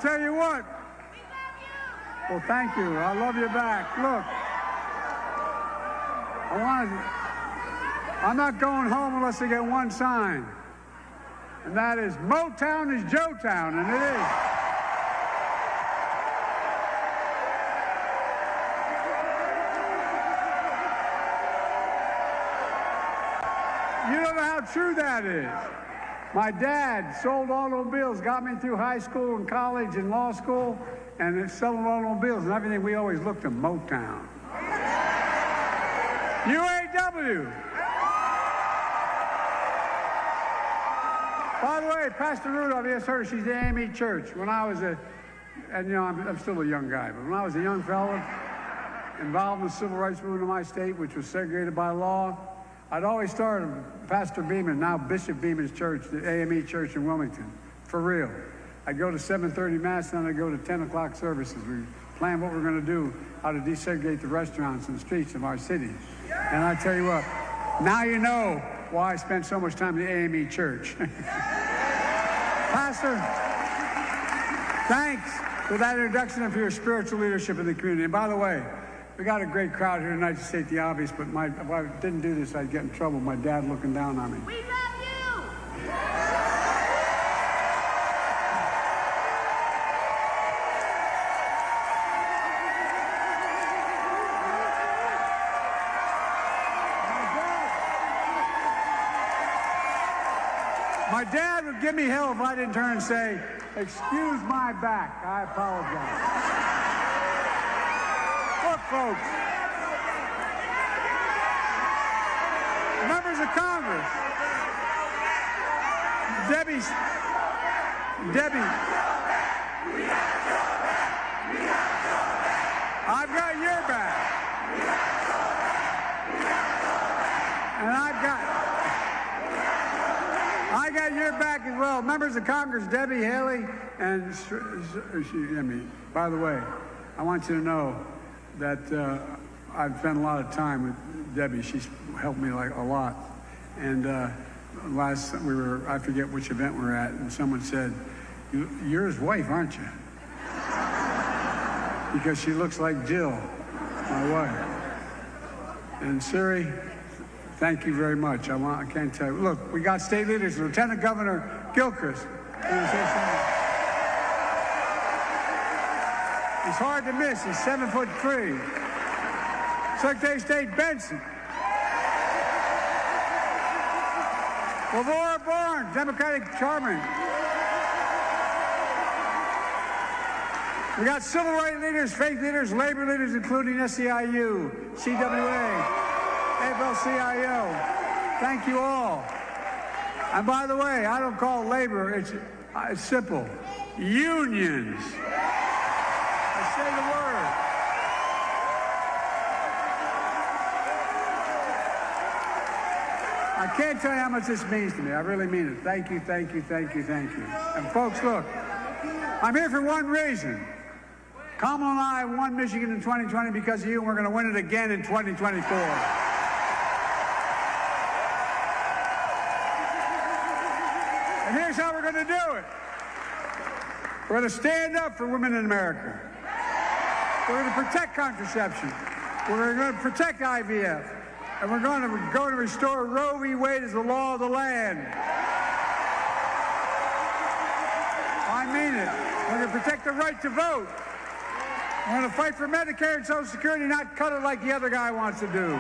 tell you what. Well, thank you. I love you back. Look, I'm not going home unless I get one sign. And that is, Motown is Joetown, and it is. You don't know how true that is. My dad sold automobiles, got me through high school and college and law school, and it's selling automobiles and everything. We always looked at Motown. UAW. By the way, Pastor Rudolph, you just heard her, she's the AME Church. When I was and you know, I'm still a young guy, but when I was a young fella involved in the civil rights movement in my state, which was segregated by law, I'd always start Pastor Beeman, now Bishop Beeman's church, the AME Church in Wilmington, for real. I'd go to 7:30 Mass, and then I'd go to 10 o'clock services. We plan what we're going to do, how to desegregate the restaurants and streets of our city. And I tell you what, now you know why I spent so much time in the AME Church. Pastor, thanks for that introduction and for your spiritual leadership in the community. And by the way, we got a great crowd here tonight, to state the obvious, but if I didn't do this, I'd get in trouble. My dad looking down on me. We love you! My dad would give me hell if I didn't turn and say, "Excuse my back, I apologize." Look, folks, members of Congress, Debbie, I've got your back, and I got your back as well. Members of Congress, Debbie, Haley, and by the way, I want you to know that I've spent a lot of time with Debbie. She's helped me like a lot. And last I forget which event we're at, and someone said, "You're his wife, aren't you?" Because she looks like Jill, my wife. And Siri, thank you very much. I can't tell you. Look, we got state leaders. Lieutenant Governor Gilchrist. He's hard to miss. He's 7'3". Secretary of State Benson. Laura Barnes, Democratic chairman. We got civil rights leaders, faith leaders, labor leaders, including SEIU, CWA, AFL-CIO. Thank you all. And by the way, I don't call it labor. It's simple. Unions. Say the word. I can't tell you how much this means to me. I really mean it. Thank you, thank you, thank you, thank you. And folks, look, I'm here for one reason. Kamala and I won Michigan in 2020 because of you, and we're going to win it again in 2024. And here's how we're going to do it. We're going to stand up for women in America. We're going to protect contraception. We're going to protect IVF. And we're going to restore Roe v. Wade as the law of the land. I mean it. We're going to protect the right to vote. We're going to fight for Medicare and Social Security, not cut it like the other guy wants to do.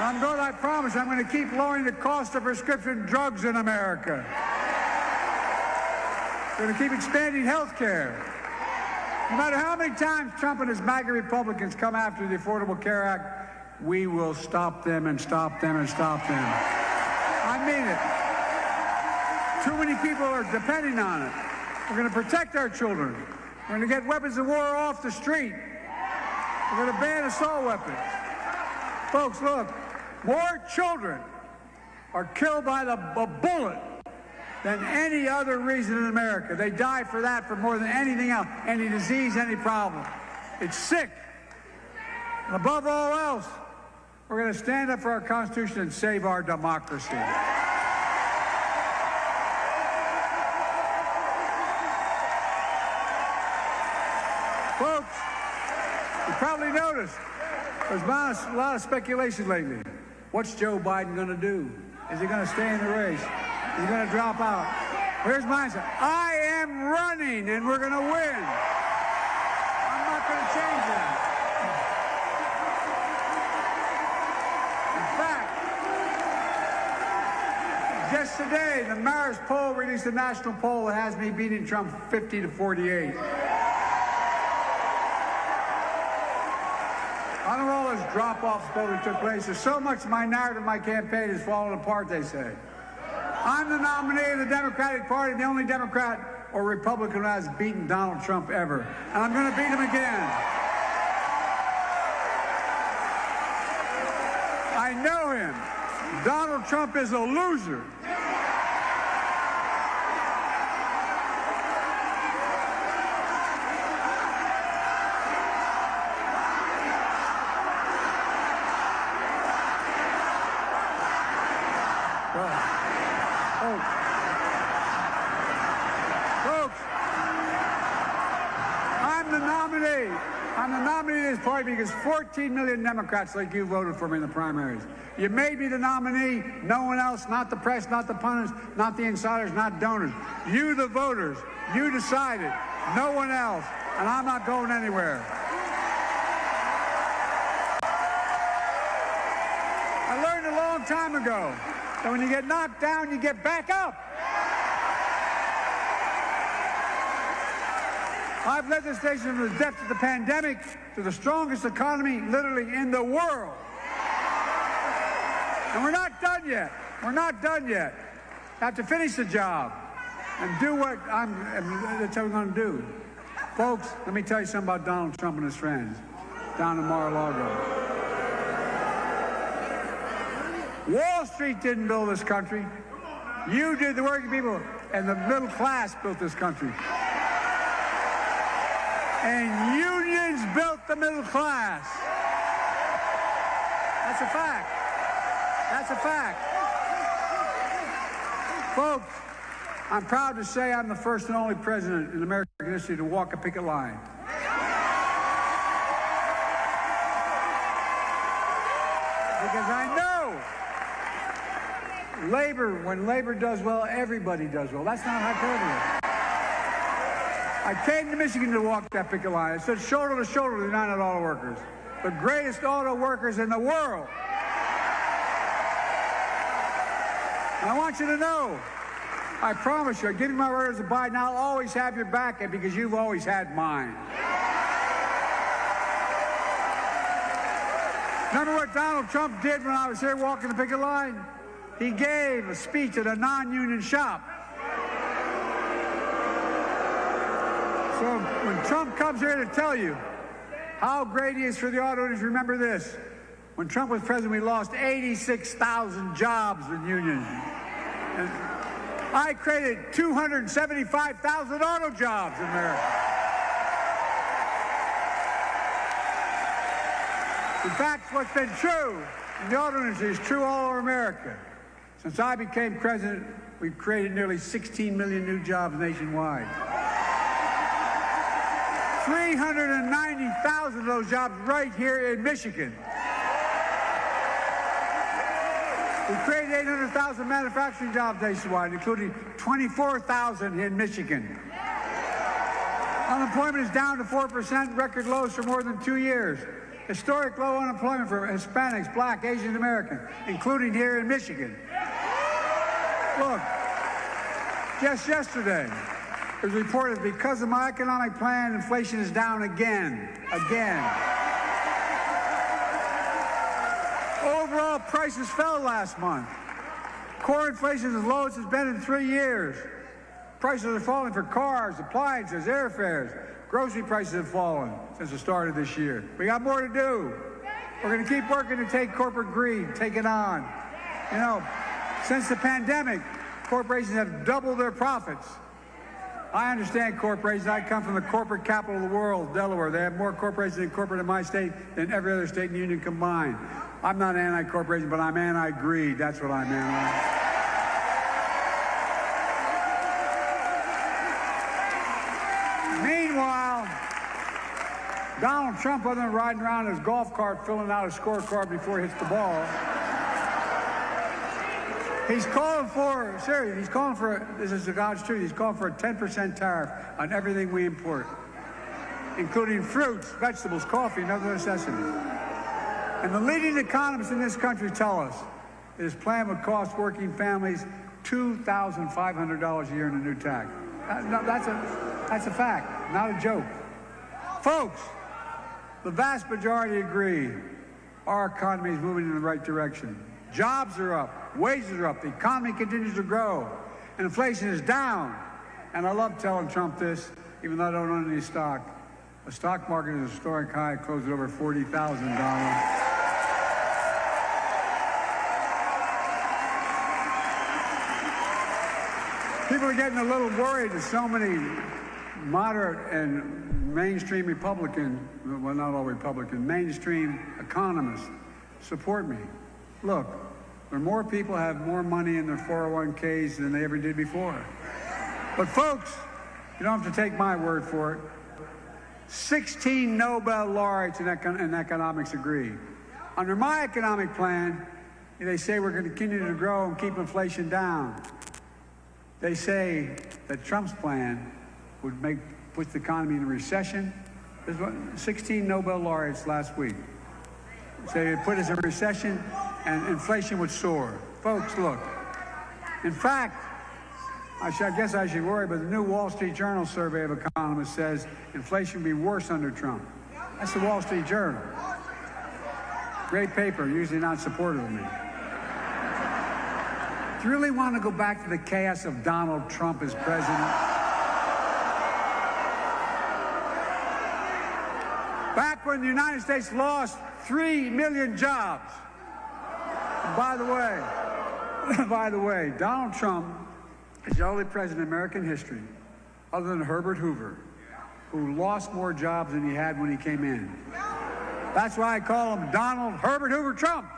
And I promise I'm going to keep lowering the cost of prescription drugs in America. We're going to keep expanding health care. No matter how many times Trump and his MAGA Republicans come after the Affordable Care Act, we will stop them and stop them and stop them. I mean it. Too many people are depending on it. We're going to protect our children. We're going to get weapons of war off the street. We're going to ban assault weapons. Folks, look, more children are killed by a bullet than any other reason in America. They die for that for more than anything else, any disease, any problem. It's sick. And above all else, we're going to stand up for our Constitution and save our democracy. Folks, you probably noticed there's been a lot of speculation lately. What's Joe Biden going to do? Is he going to stay in the race? Is he going to drop out? Here's my answer. I am running, and we're going to win. I'm not going to change that. In fact, just today, the Marist poll released a national poll that has me beating Trump 50 to 48. I don't know all this drop-off that took place. There's so much of my narrative, my campaign is falling apart, they say. I'm the nominee of the Democratic Party, the only Democrat or Republican who has beaten Donald Trump ever. And I'm going to beat him again. I know him. Donald Trump is a loser. Folks, I'm the nominee. I'm the nominee of this party because 14 million Democrats like you voted for me in the primaries. You made me the nominee, no one else, not the press, not the pundits, not the insiders, not donors. You, the voters, you decided, no one else, and I'm not going anywhere. I learned a long time ago that when you get knocked down, you get back up. I've led this nation from the depths of the pandemic to the strongest economy literally in the world. And we're not done yet. We're not done yet. I have to finish the job and do what that's what we're going to do. Folks, let me tell you something about Donald Trump and his friends down in Mar-a-Lago. Wall Street didn't build this country. You did, the working people, and the middle class built this country. And unions built the middle class. That's a fact. That's a fact. Folks, I'm proud to say I'm the first and only president in American history to walk a picket line. Because I know when labor does well, everybody does well. That's not hyperbole. I came to Michigan to walk that picket line. I stood shoulder to shoulder with the United Auto Workers, the greatest auto workers in the world. And I want you to know, I promise you, I give you my word as a Biden, I'll always have your back, and because you've always had mine. Remember what Donald Trump did when I was here walking the picket line? He gave a speech at a non-union shop. So when Trump comes here to tell you how great he is for the auto industry, remember this. When Trump was president, we lost 86,000 jobs in unions. And I created 275,000 auto jobs in America. In fact, what's been true in the auto industry is true all over America. Since I became president, we've created nearly 16 million new jobs nationwide. 390,000 of those jobs right here in Michigan. We created 800,000 manufacturing jobs nationwide, including 24,000 in Michigan. Unemployment is down to 4%, record lows for more than 2 years. Historic low unemployment for Hispanics, Black, Asian Americans, including here in Michigan. Look, just yesterday, it was reported because of my economic plan, inflation is down again. Overall prices fell last month. Core inflation is as low as it's been in 3 years. Prices are falling for cars, appliances, airfares. Grocery prices have fallen since the start of this year. We got more to do. We're going to keep working to take corporate greed, take it on. You know, since the pandemic, corporations have doubled their profits. I understand corporations. I come from the corporate capital of the world, Delaware. They have more corporations incorporated in my state than every other state in the union combined. I'm not anti-corporation, but I'm anti-greed. That's what I'm anti. Donald Trump, other than riding around in his golf cart filling out a scorecard before he hits the ball, he's calling for, seriously, he's calling for, this is the God's truth, he's calling for a 10% tariff on everything we import, including fruits, vegetables, coffee, and other necessities. And the leading economists in this country tell us that his plan would cost working families $2,500 a year in a new tax. That's a fact, not a joke. Folks, the vast majority agree our economy is moving in the right direction. Jobs are up, wages are up, the economy continues to grow, and inflation is down. And I love telling Trump this, even though I don't own any stock. The stock market is a historic high, closed at over $40,000. People are getting a little worried that so many moderate and mainstream Republican, well, not all Republican, mainstream economists support me. Look, there are more people have more money in their 401ks than they ever did before. But folks, you don't have to take my word for it. 16 Nobel laureates in economics agree. Under my economic plan, they say we're going to continue to grow and keep inflation down. They say that Trump's plan would put the economy in a recession. There's 16 Nobel laureates last week say it put us in a recession and inflation would soar. Folks, look. In fact, I guess I should worry, but the new Wall Street Journal survey of economists says inflation will be worse under Trump. That's the Wall Street Journal. Great paper, usually not supportive of me. Do you really want to go back to the chaos of Donald Trump as president? Back when the United States lost 3 million jobs. And by the way, Donald Trump is the only president in American history, other than Herbert Hoover, who lost more jobs than he had when he came in. That's why I call him Donald Herbert Hoover Trump.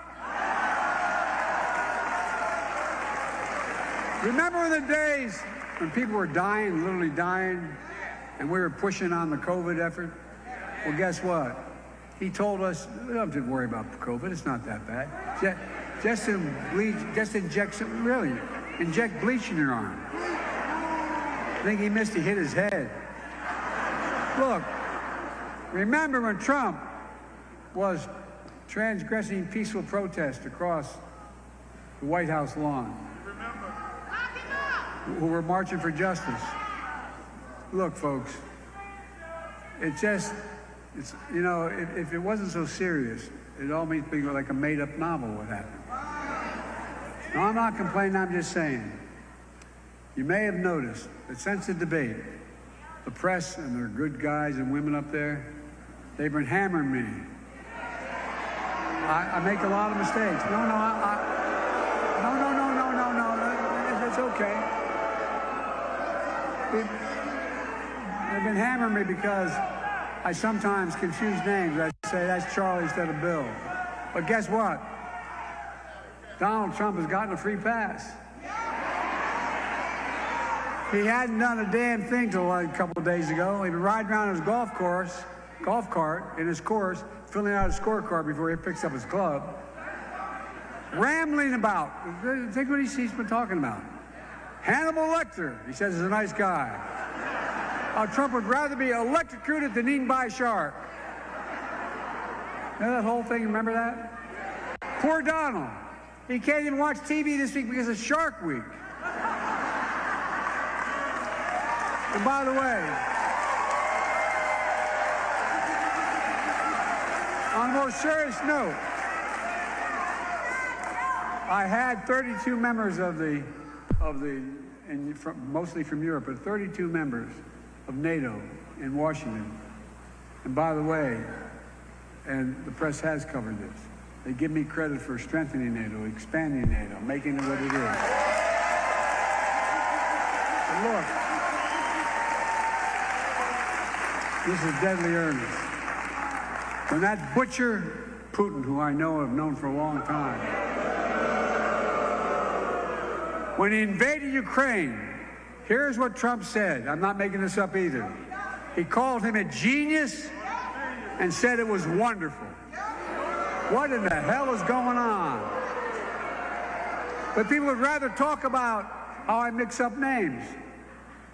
Remember the days when people were dying, literally dying, and we were pushing on the COVID effort? Well, guess what? He told us, we don't have to worry about COVID. It's not that bad. Just inject bleach in your arm. I think he missed, he hit his head. Look, remember when Trump was transgressing peaceful protest across the White House lawn? Who were marching for justice. Look, folks, if it wasn't so serious, it all means being like a made-up novel would happen. No, I'm not complaining, I'm just saying. You may have noticed that since the debate, the press and their good guys and women up there, they've been hammering me. I make a lot of mistakes. No, it's okay. They've been hammering me because I sometimes confuse names. I say that's Charlie instead of Bill. But guess what? Donald Trump has gotten a free pass. He hadn't done a damn thing till a couple of days ago. He'd been riding around his golf cart in his course, filling out a scorecard before he picks up his club, rambling about. Think what he's been talking about. Hannibal Lecter, he says, is a nice guy. How Trump would rather be electrocuted than eaten by a shark. You know that whole thing, remember that? Poor Donald. He can't even watch TV this week because it's Shark Week. And by the way, on a more serious note, I had 32 members mostly from Europe, but 32 members of NATO in Washington. And by the way, and the press has covered this, they give me credit for strengthening NATO, expanding NATO, making it what it is. But look, this is deadly earnest. When that butcher, Putin, who I know have known for a long time, when he invaded Ukraine, here's what Trump said. I'm not making this up either. He called him a genius and said it was wonderful. What in the hell is going on? But people would rather talk about how I mix up names.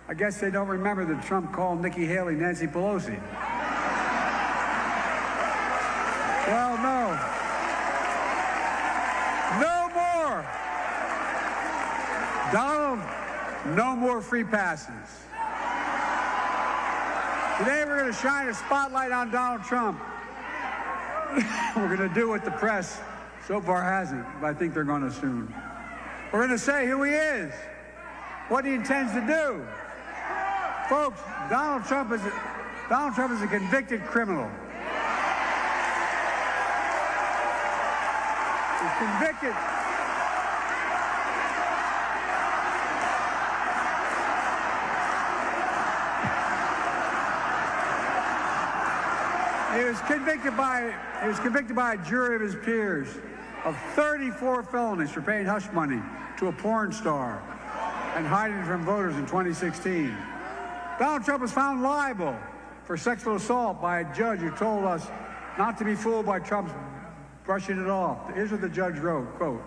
I guess they don't remember that Trump called Nikki Haley Nancy Pelosi. Well, no. No more. Donald, no more free passes. Today we're going to shine a spotlight on Donald Trump. We're going to do what the press so far hasn't, but I think they're going to soon. We're going to say who he is, what he intends to do. Folks, Donald Trump is a convicted criminal. He's convicted. He was convicted by a jury of his peers of 34 felonies for paying hush money to a porn star and hiding from voters in 2016. Donald Trump was found liable for sexual assault by a judge who told us not to be fooled by Trump's brushing it off. Here's what the judge wrote, quote,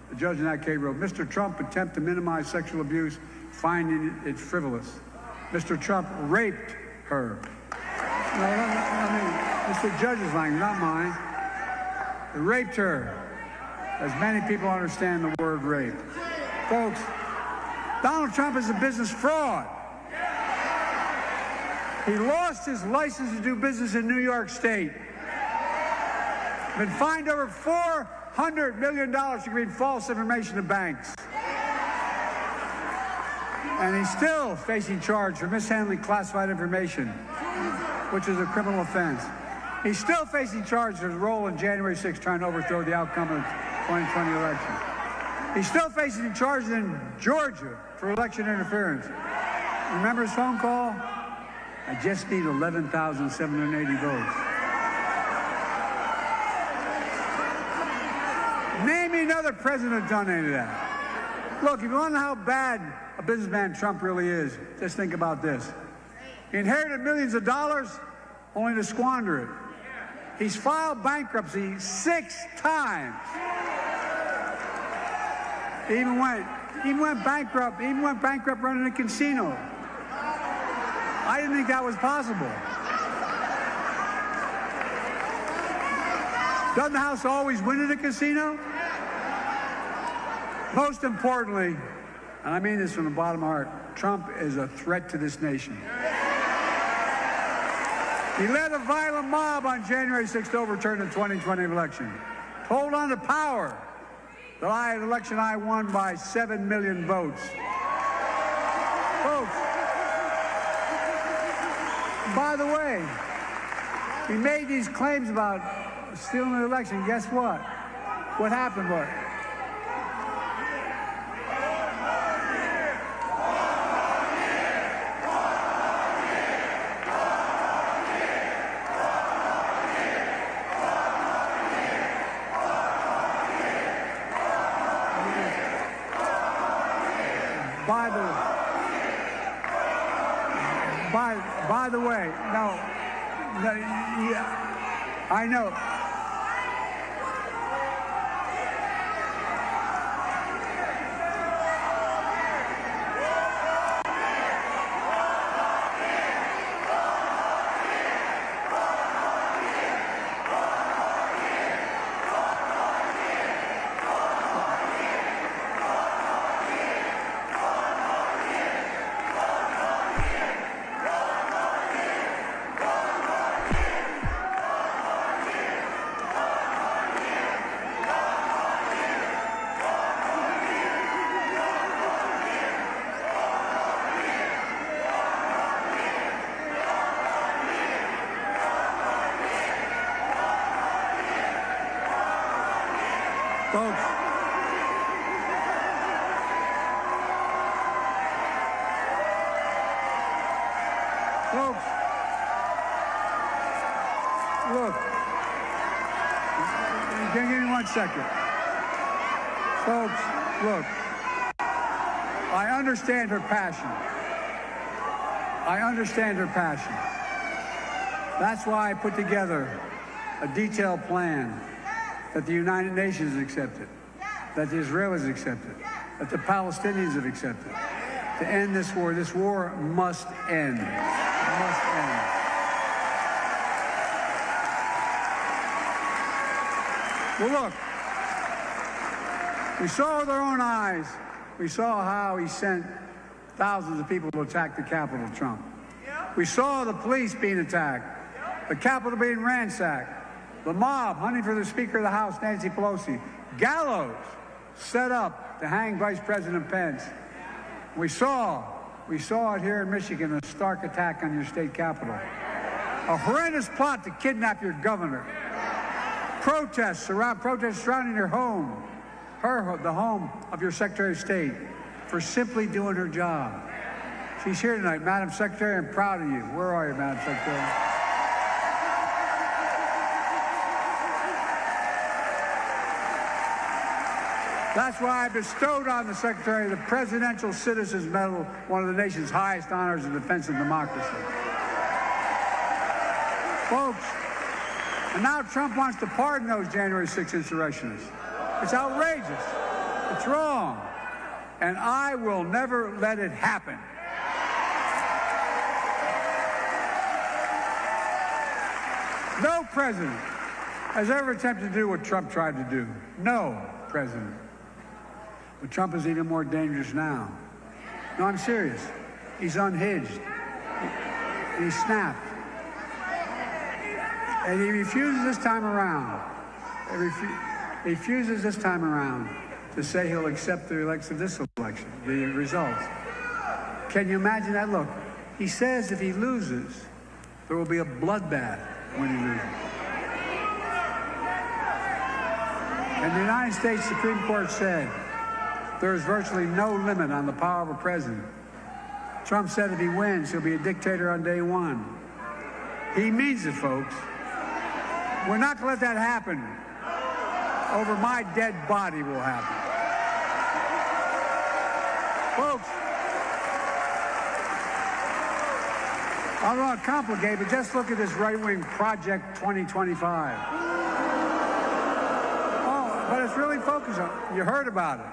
the judge in that case wrote, Mr. Trump attempt to minimize sexual abuse, finding it frivolous. Mr. Trump raped her. No, Mr. Judge's language, not mine. He raped her, as many people understand the word rape. Folks, Donald Trump is a business fraud. He lost his license to do business in New York State. Been fined over $400 million for giving false information to banks. And he's still facing charge for mishandling classified information, which is a criminal offense. He's still facing charge for his role in January 6th trying to overthrow the outcome of the 2020 election. He's still facing charges in Georgia for election interference. Remember his phone call? I just need 11,780 votes. Name me another president who's done any of that. Look, if you want to know how bad a businessman Trump really is, just think about this. He inherited millions of dollars only to squander it. He's filed bankruptcy 6 times. He even went bankrupt running a casino. I didn't think that was possible. Doesn't the House always win at a casino? Most importantly, and I mean this from the bottom of my heart, Trump is a threat to this nation. He led a violent mob on January 6th to overturn the 2020 election. To hold on to power. The election I won by 7 million votes. Folks, by the way, he made these claims about stealing the election. Guess what? What happened was, by the way, no, yeah, I know. Folks, look, give me 1 second. Folks, look, I understand her passion. I understand her passion. That's why I put together a detailed plan that the United Nations has accepted, that the Israelis accepted, that the Palestinians have accepted, to end this war. This war must end. It must end. Well, look, we saw with our own eyes, we saw how he sent thousands of people to attack the Capitol, Trump. We saw the police being attacked, the Capitol being ransacked, the mob hunting for the Speaker of the House, Nancy Pelosi, gallows set up to hang Vice President Pence. We saw it here in Michigan, a stark attack on your state capitol, a horrendous plot to kidnap your governor, protests surrounding your home, the home of your Secretary of State, for simply doing her job. She's here tonight. Madam Secretary, I'm proud of you. Where are you, Madam Secretary? That's why I bestowed on the Secretary the Presidential Citizens Medal, one of the nation's highest honors in defense of democracy. Folks, and now Trump wants to pardon those January 6th insurrectionists. It's outrageous. It's wrong. And I will never let it happen. No president has ever attempted to do what Trump tried to do. No president. But Trump is even more dangerous now. No, I'm serious. He's unhinged. He snapped. And he refuses this time around. He refuses this time around to say he'll accept the this election, the results. Can you imagine that? Look, he says if he loses, there will be a bloodbath when he loses. And the United States Supreme Court said there is virtually no limit on the power of a president. Trump said if he wins, he'll be a dictator on day one. He means it, folks. We're not going to let that happen. Over my dead body will happen. Folks, I don't want to complicate, but just look at this right-wing Project 2025. Oh, but it's really focused on, you heard about it.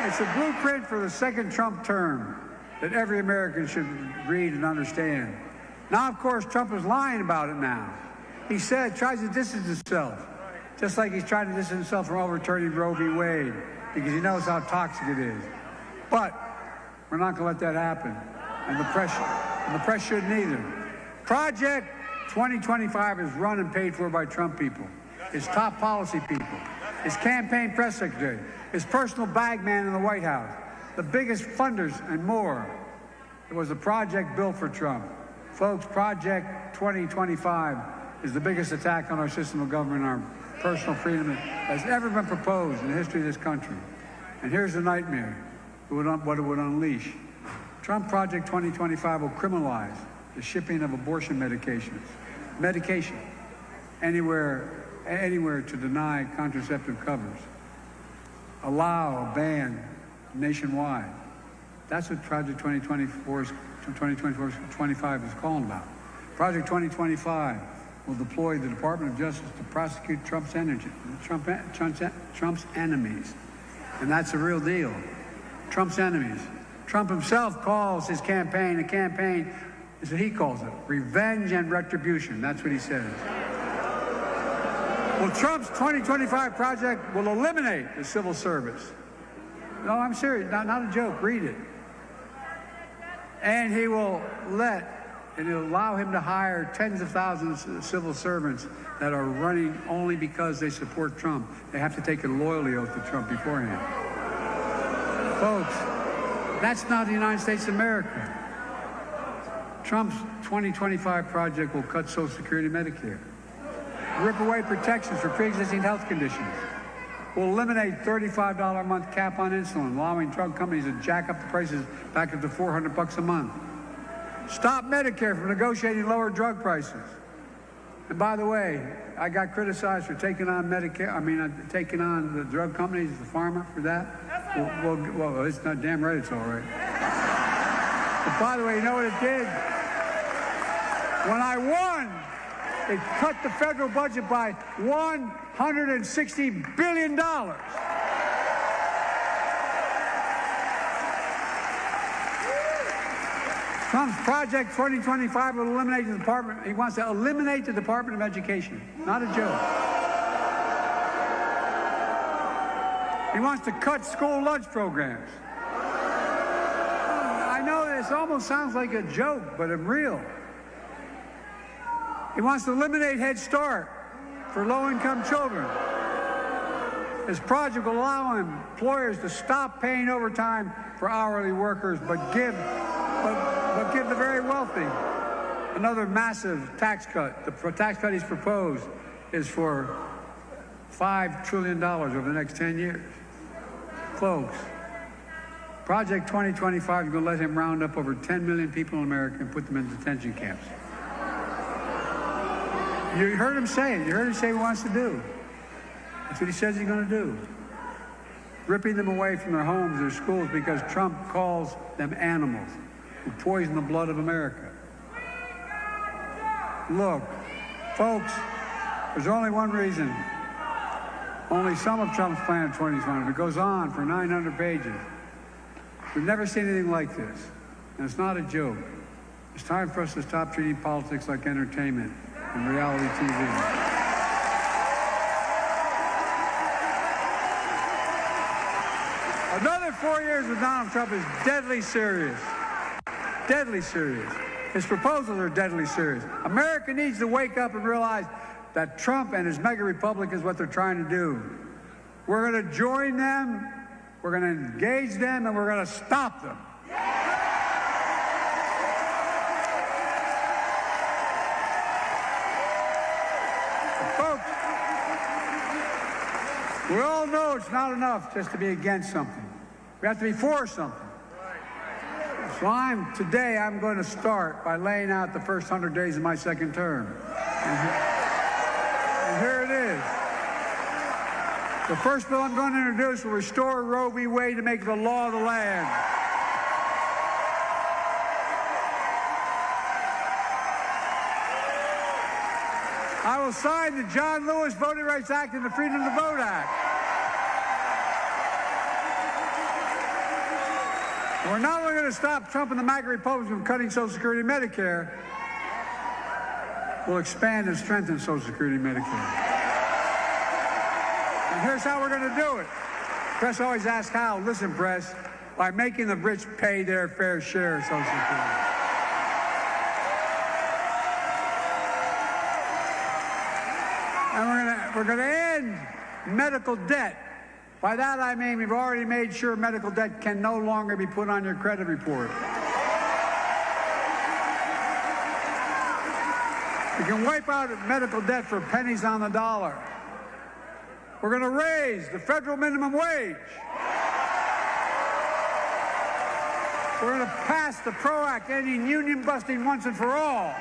It's a blueprint for the second Trump term that every American should read and understand. Now, of course, Trump is lying about it now. He tries to distance himself, just like he's trying to distance himself from overturning Roe v. Wade, because he knows how toxic it is. But we're not going to let that happen, and the press shouldn't either. Project 2025 is run and paid for by Trump people, his top policy people, his campaign press secretary, his personal bag man in the White House, the biggest funders and more. It was a project built for Trump. Folks, Project 2025 is the biggest attack on our system of government, our personal freedom that has ever been proposed in the history of this country. And here's the nightmare, what it would unleash. Trump Project 2025 will criminalize the shipping of abortion medication, anywhere to deny contraceptive covers, allow a ban nationwide. That's what Project 2025 is calling about. Project 2025 will deploy the Department of Justice to prosecute Trump's enemies. And that's the real deal. Trump's enemies. Trump himself calls his campaign is what he calls it, revenge and retribution. That's what he says. Well, Trump's 2025 project will eliminate the civil service. No, I'm serious, not a joke, read it. And he'll allow him to hire tens of thousands of civil servants that are running only because they support Trump. They have to take a loyalty oath to Trump beforehand. Folks, that's not the United States of America. Trump's 2025 project will cut Social Security and Medicare, rip away protections for pre-existing health conditions, will eliminate $35 a month cap on insulin, allowing drug companies to jack up the prices back up to $400 a month. Stop Medicare from negotiating lower drug prices. And by the way, I got criticized for taking on taking on the drug companies, the pharma, for that. Well, it's not damn right, it's all right. But by the way, you know what it did? When I won It cut the federal budget by $160 billion. Trump's Project 2025 will eliminate the department. He wants to eliminate the Department of Education. Not a joke. He wants to cut school lunch programs. I know this almost sounds like a joke, but it's real. He wants to eliminate Head Start for low-income children. His project will allow employers to stop paying overtime for hourly workers, but give the very wealthy another massive tax cut. The tax cut he's proposed is for $5 trillion over the next 10 years. Folks, Project 2025 is going to let him round up over 10 million people in America and put them in detention camps. You heard him say it. You heard him say what he wants to do. That's what he says he's going to do. Ripping them away from their homes, their schools, because Trump calls them animals who poison the blood of America. Look, folks, there's only one reason. Only some of Trump's plan in 2020. It goes on for 900 pages. We've never seen anything like this. And it's not a joke. It's time for us to stop treating politics like entertainment and reality TV. Another 4 years with Donald Trump is deadly serious. Deadly serious. His proposals are deadly serious. America needs to wake up and realize that Trump and his mega republic is what they're trying to do. We're going to join them, we're going to engage them, and we're going to stop them. Folks, we all know it's not enough just to be against something. We have to be for something. So today I'm going to start by laying out the first 100 days of my second term. And here it is. The first bill I'm going to introduce will restore Roe v. Wade to make it the law of the land. I will sign the John Lewis Voting Rights Act and the Freedom to Vote Act. We're not only going to stop Trump and the MAGA Republicans from cutting Social Security and Medicare, we'll expand and strengthen Social Security and Medicare. And here's how we're going to do it. Press always asks how. Listen, press, by making the rich pay their fair share of Social Security. And we're going to end medical debt. By that I mean we've already made sure medical debt can no longer be put on your credit report. We can wipe out medical debt for pennies on the dollar. We're going to raise the federal minimum wage. We're going to pass the PRO Act, ending union busting once and for all.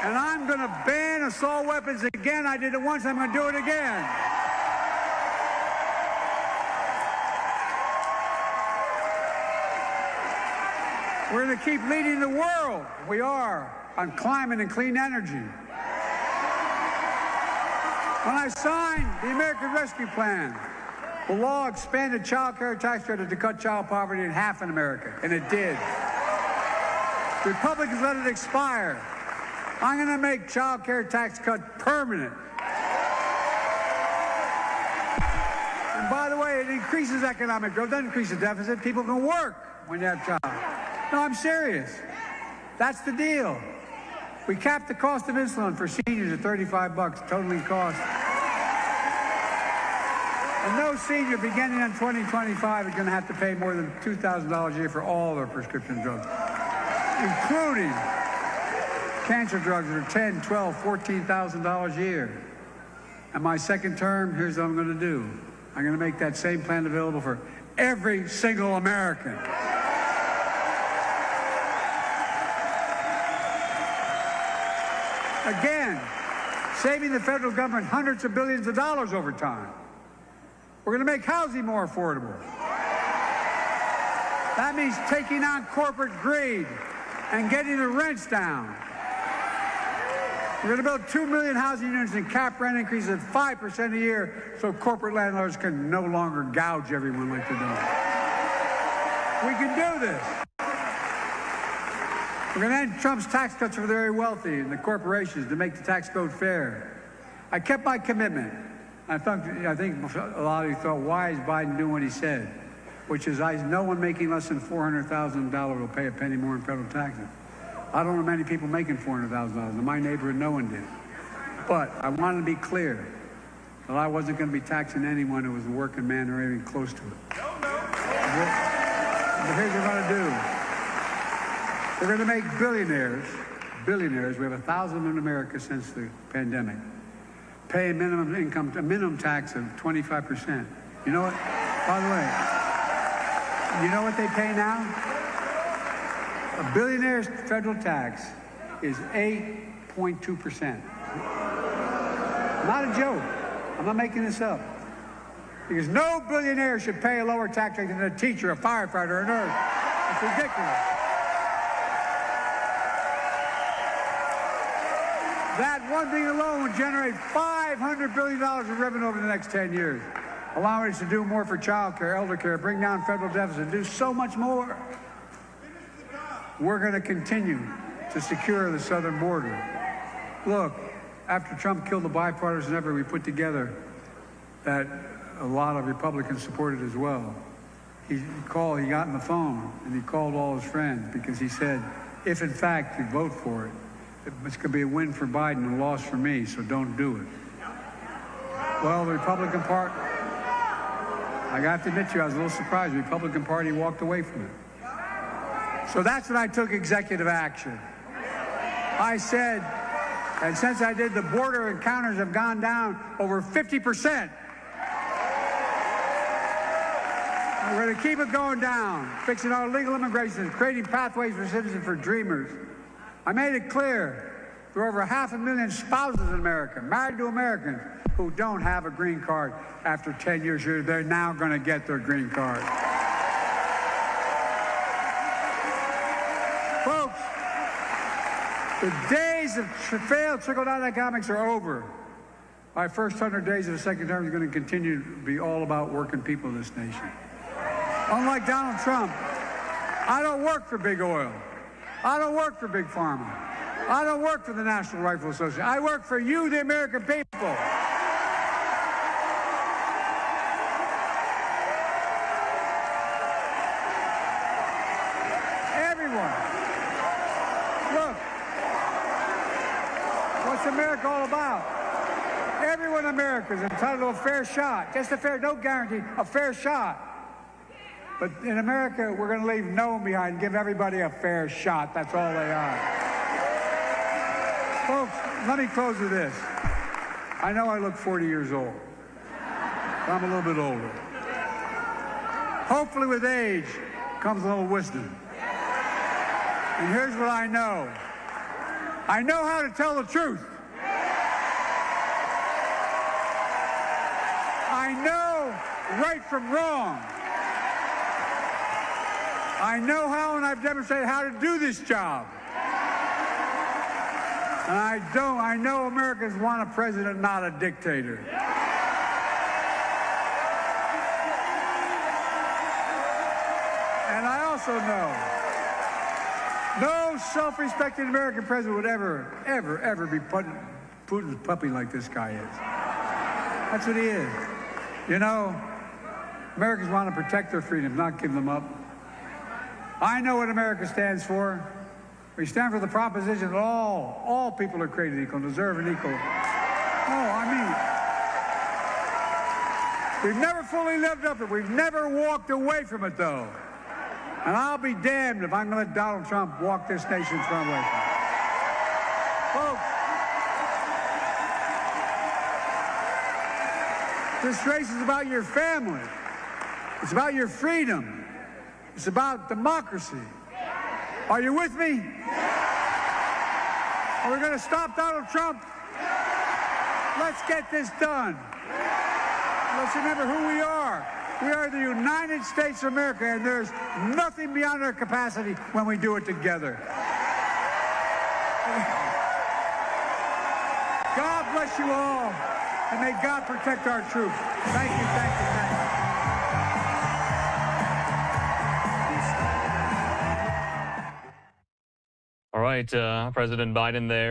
And I'm going to ban assault weapons again. I did it once, I'm going to do it again. We're going to keep leading the world. We are on climate and clean energy. When I signed the American Rescue Plan, the law expanded child care tax credit to cut child poverty in half in America, and it did. Republicans let it expire. I'm going to make child care tax cut permanent. And by the way, it increases economic growth, doesn't increase the deficit. People can work when you have jobs. No, I'm serious. That's the deal. We capped the cost of insulin for seniors at $35, totally cost. And no senior beginning in 2025 is going to have to pay more than $2,000 a year for all their prescription drugs, including cancer drugs that are $10,000, $12,000, $14,000 a year. And my second term, here's what I'm going to do. I'm going to make that same plan available for every single American. Again, saving the federal government hundreds of billions of dollars over time. We're going to make housing more affordable. That means taking on corporate greed and getting the rents down. We're going to build 2 million housing units and cap rent increases at 5% a year so corporate landlords can no longer gouge everyone like they're doing. We can do this. We're going to end Trump's tax cuts for the very wealthy and the corporations to make the tax code fair. I kept my commitment. I think a lot of you thought, why is Biden doing what he said? Which is, no one making less than $400,000 will pay a penny more in federal taxes. I don't know many people making $400,000. In my neighborhood, no one did. But I wanted to be clear that I wasn't going to be taxing anyone who was a working man or even close to it. But here's what we're going to do. We're going to make billionaires, we have 1,000 in America since the pandemic, pay a minimum tax of 25%. You know what? By the way, you know what they pay now? A billionaire's federal tax is 8.2%. Not a joke. I'm not making this up. Because no billionaire should pay a lower tax rate than a teacher, a firefighter, a nurse. It's ridiculous. That one thing alone would generate $500 billion in revenue over the next 10 years, allowing us to do more for child care, elder care, bring down federal deficit, do so much more. We're going to continue to secure the southern border. Look, after Trump killed the bipartisan effort we put together that a lot of Republicans supported as well, he got on the phone and he called all his friends because he said, if in fact you vote for it, it's going to be a win for Biden and a loss for me, so don't do it. Well, the Republican Party, I have to admit to you, I was a little surprised. The Republican Party walked away from it. So that's when I took executive action. I said, and since I did, the border encounters have gone down over 50%. We're going to keep it going down, fixing our illegal immigration, creating pathways for citizens, for dreamers. I made it clear there are over 500,000 spouses in America, married to Americans, who don't have a green card after 10 years here. They're now going to get their green card. Folks, the days of failed trickle-down economics are over. My first 100 days of the second term is going to continue to be all about working people in this nation. Unlike Donald Trump, I don't work for big oil. I don't work for Big Pharma. I don't work for the National Rifle Association. I work for you, the American people. Everyone. Look, what's America all about? Everyone in America is entitled to a fair shot. Just a fair, no guarantee, a fair shot. But in America, we're going to leave no one behind, give everybody a fair shot. That's all they are. Folks, let me close with this. I know I look 40 years old, but I'm a little bit older. Hopefully with age comes a little wisdom. And here's what I know. I know how to tell the truth. I know right from wrong. I know how, and I've demonstrated how to do this job. And I know Americans want a president, not a dictator. And I also know no self-respecting American president would ever be Putin's puppy like this guy is. That's what he is. You know, Americans want to protect their freedoms, not give them up. I know what America stands for. We stand for the proposition that all people are created equal and deserve an equal. No, we've never fully lived up to it. We've never walked away from it, though. And I'll be damned if I'm going to let Donald Trump walk this nation's front away from it. Folks, this race is about your family. It's about your freedom. It's about democracy. Are you with me? Are we going to stop Donald Trump? Let's get this done. Let's remember who we are. We are the United States of America, and there's nothing beyond our capacity when we do it together. God bless you all, and may God protect our troops. Thank you, thank you, thank you. All right, President Biden there.